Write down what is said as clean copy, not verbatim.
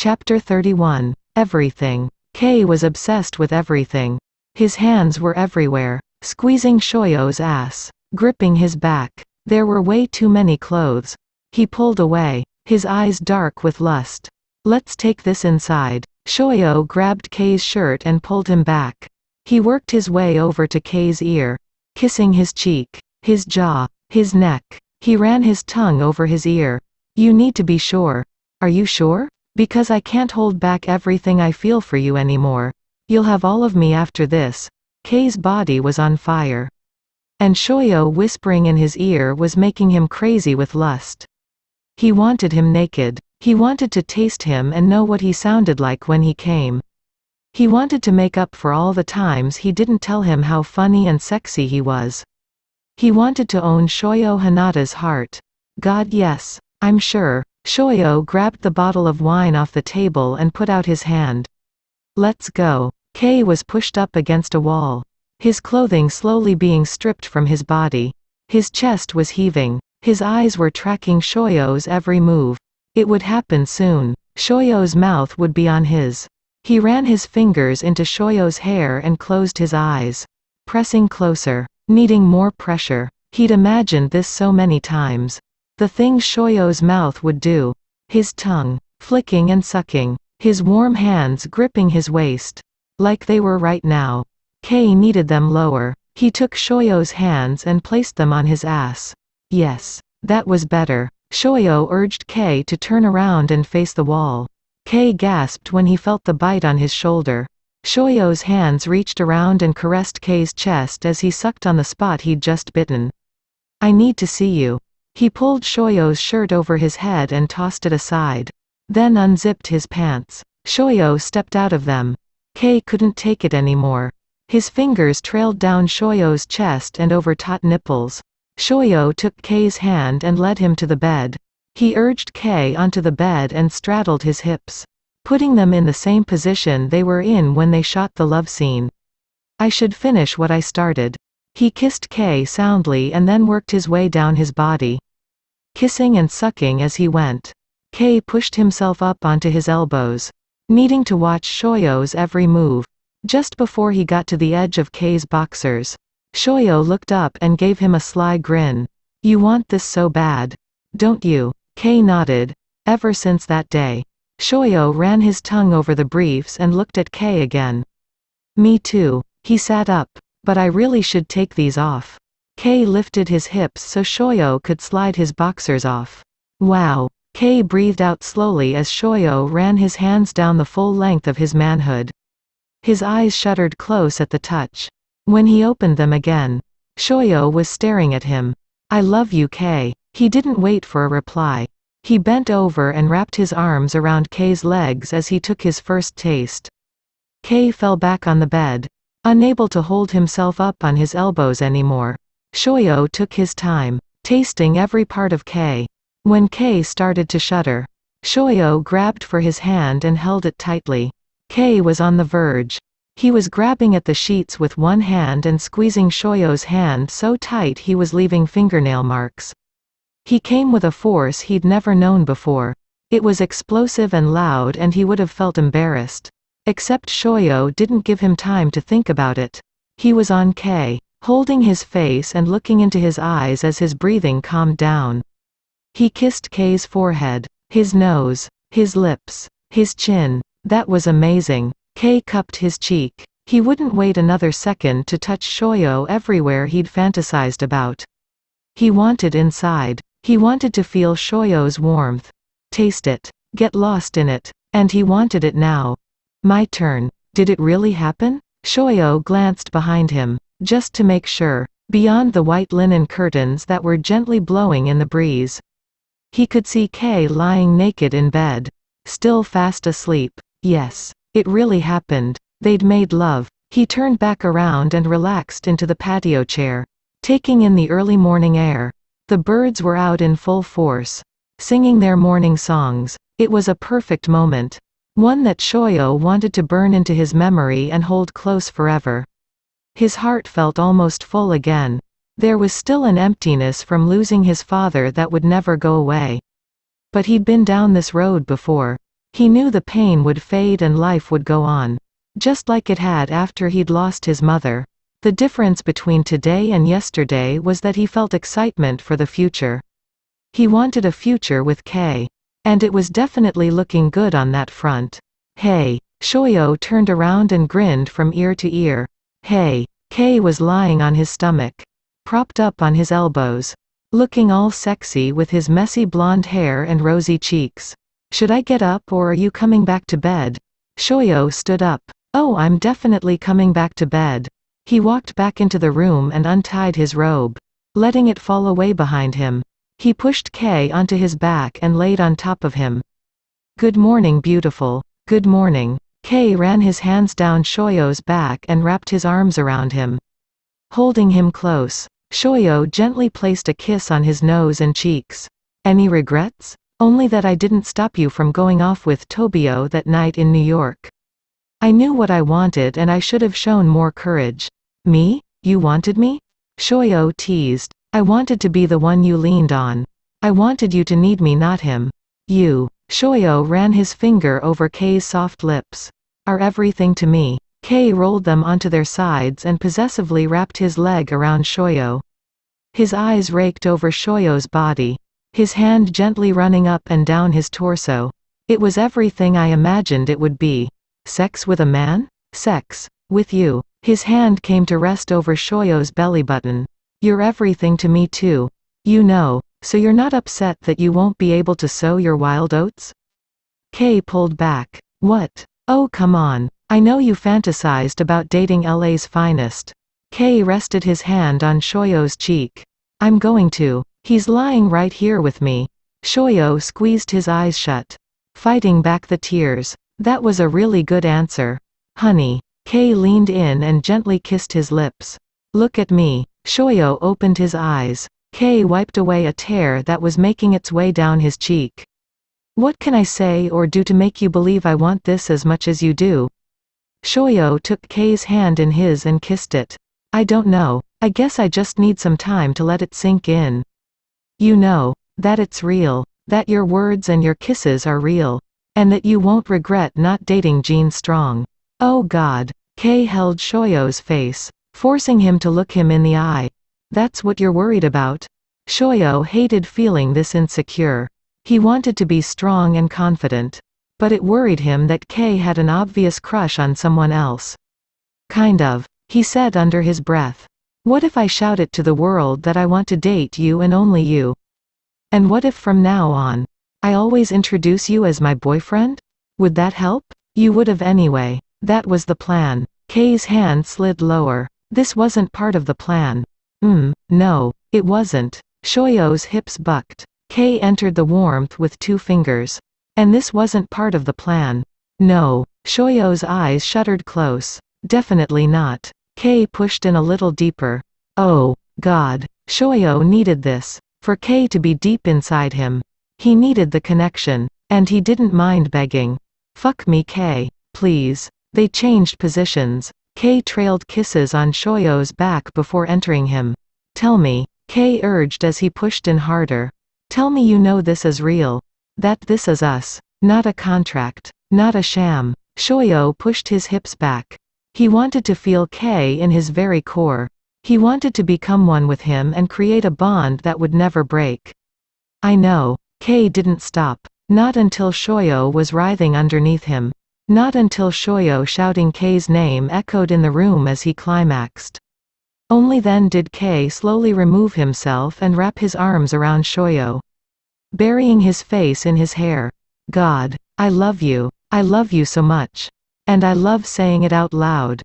Chapter 31. Everything. Kei was obsessed with everything. His hands were everywhere, squeezing Shoyo's ass, gripping his back. There were way too many clothes. He pulled away, his eyes dark with lust. Let's take this inside. Shoyo grabbed Kei's shirt and pulled him back. He worked his way over to Kei's ear, kissing his cheek, his jaw, his neck. He ran his tongue over his ear. You need to be sure. Are you sure? Because I can't hold back everything I feel for you anymore. You'll have all of me after this. Kei's body was on fire. And Shoyo whispering in his ear was making him crazy with lust. He wanted him naked. He wanted to taste him and know what he sounded like when he came. He wanted to make up for all the times he didn't tell him how funny and sexy he was. He wanted to own Shoyo Hinata's heart. God, yes, I'm sure. Shoyo grabbed the bottle of wine off the table and put out his hand. Let's go. Kei was pushed up against a wall, his clothing slowly being stripped from his body. His chest was heaving. His eyes were tracking Shoyo's every move. It would happen soon. Shoyo's mouth would be on his. He ran his fingers into Shoyo's hair and closed his eyes, pressing closer, needing more pressure. He'd imagined this so many times. The things Shoyo's mouth would do. His tongue, flicking and sucking. His warm hands gripping his waist. Like they were right now. Kei needed them lower. He took Shoyo's hands and placed them on his ass. Yes, that was better. Shoyo urged Kei to turn around and face the wall. Kei gasped when he felt the bite on his shoulder. Shoyo's hands reached around and caressed Kei's chest as he sucked on the spot he'd just bitten. I need to see you. He pulled Shoyo's shirt over his head and tossed it aside. Then unzipped his pants. Shoyo stepped out of them. Kei couldn't take it anymore. His fingers trailed down Shoyo's chest and over taut nipples. Shoyo took Kei's hand and led him to the bed. He urged Kei onto the bed and straddled his hips, putting them in the same position they were in when they shot the love scene. I should finish what I started. He kissed Kei soundly and then worked his way down his body, kissing and sucking as he went. Kei pushed himself up onto his elbows, needing to watch Shoyo's every move. Just before he got to the edge of Kei's boxers, Shoyo looked up and gave him a sly grin. You want this so bad, don't you? Kei nodded. Ever since that day. Shoyo ran his tongue over the briefs and looked at Kei again. Me too. He sat up. But I really should take these off. Kei lifted his hips so Shoyo could slide his boxers off. Wow. Kei breathed out slowly as Shoyo ran his hands down the full length of his manhood. His eyes shuttered close at the touch. When he opened them again, Shoyo was staring at him. I love you, Kei. He didn't wait for a reply. He bent over and wrapped his arms around Kei's legs as he took his first taste. Kei fell back on the bed, unable to hold himself up on his elbows anymore. Shoyo took his time, tasting every part of Kei. When Kei started to shudder, Shoyo grabbed for his hand and held it tightly. Kei was on the verge. He was grabbing at the sheets with one hand and squeezing Shoyo's hand so tight he was leaving fingernail marks. He came with a force he'd never known before. It was explosive and loud and he would have felt embarrassed. Except Shoyo didn't give him time to think about it. He was on Kei, holding his face and looking into his eyes as his breathing calmed down. He kissed Kei's forehead, his nose, his lips, his chin. That was amazing. Kei cupped his cheek. He wouldn't wait another second to touch Shoyo everywhere he'd fantasized about. He wanted inside. He wanted to feel Shoyo's warmth. Taste it. Get lost in it. And he wanted it now. My turn. Did it really happen? Shoyo glanced behind him, just to make sure, beyond the white linen curtains that were gently blowing in the breeze. He could see Kei lying naked in bed, still fast asleep. Yes, it really happened. They'd made love. He turned back around and relaxed into the patio chair, taking in the early morning air. The birds were out in full force, singing their morning songs. It was a perfect moment. One that Shoyo wanted to burn into his memory and hold close forever. His heart felt almost full again. There was still an emptiness from losing his father that would never go away. But he'd been down this road before. He knew the pain would fade and life would go on. Just like it had after he'd lost his mother. The difference between today and yesterday was that he felt excitement for the future. He wanted a future with Kei. And it was definitely looking good on that front. Hey. Shoyo turned around and grinned from ear to ear. Hey. Kei was lying on his stomach. Propped up on his elbows. Looking all sexy with his messy blonde hair and rosy cheeks. Should I get up or are you coming back to bed? Shoyo stood up. Oh, I'm definitely coming back to bed. He walked back into the room and untied his robe. Letting it fall away behind him. He pushed Kei onto his back and laid on top of him. Good morning, beautiful. Good morning. Kei ran his hands down Shoyo's back and wrapped his arms around him. Holding him close, Shoyo gently placed a kiss on his nose and cheeks. Any regrets? Only that I didn't stop you from going off with Tobio that night in New York. I knew what I wanted and I should have shown more courage. Me? You wanted me? Shoyo teased. I wanted to be the one you leaned on. I wanted you to need me, not him. You. Shoyo ran his finger over Kei's soft lips. Are everything to me. Kei rolled them onto their sides and possessively wrapped his leg around Shoyo. His eyes raked over Shoyo's body. His hand gently running up and down his torso. It was everything I imagined it would be. Sex with a man? Sex. With you. His hand came to rest over Shoyo's belly button. You're everything to me too. You know, so you're not upset that you won't be able to sow your wild oats? Kei pulled back. What? Oh, come on. I know you fantasized about dating LA's finest. Kei rested his hand on Shoyo's cheek. I'm going to. He's lying right here with me. Shoyo squeezed his eyes shut. Fighting back the tears. That was a really good answer. Honey. Kei leaned in and gently kissed his lips. Look at me. Shoyo opened his eyes. Kei wiped away a tear that was making its way down his cheek. What can I say or do to make you believe I want this as much as you do? Shoyo took Kei's hand in his and kissed it. I don't know. I guess I just need some time to let it sink in. You know, that it's real. That your words and your kisses are real. And that you won't regret not dating Gene Strong. Oh God. Kei held Shoyo's face, forcing him to look him in the eye. That's what you're worried about? Shoyo hated feeling this insecure. He wanted to be strong and confident. But it worried him that Kei had an obvious crush on someone else. Kind of, he said under his breath. What if I shout it to the world that I want to date you and only you? And what if from now on, I always introduce you as my boyfriend? Would that help? You would have anyway. That was the plan. Kei's hand slid lower. This wasn't part of the plan. No, it wasn't. Shoyo's hips bucked. Kei entered the warmth with 2 fingers. And this wasn't part of the plan. No. Shoyo's eyes shuttered close. Definitely not. Kei pushed in a little deeper. Oh, God. Shoyo needed this. For Kei to be deep inside him. He needed the connection. And he didn't mind begging. Fuck me, Kei. Please. They changed positions. Kei trailed kisses on Shoyo's back before entering him. Tell me. Kei urged as he pushed in harder. Tell me you know this is real. That this is us. Not a contract. Not a sham. Shoyo pushed his hips back. He wanted to feel Kei in his very core. He wanted to become one with him and create a bond that would never break. I know. Kei didn't stop. Not until Shoyo was writhing underneath him. Not until Shoyo shouting Kei's name echoed in the room as he climaxed. Only then did Kei slowly remove himself and wrap his arms around Shoyo. Burying his face in his hair. God. I love you. I love you so much. And I love saying it out loud.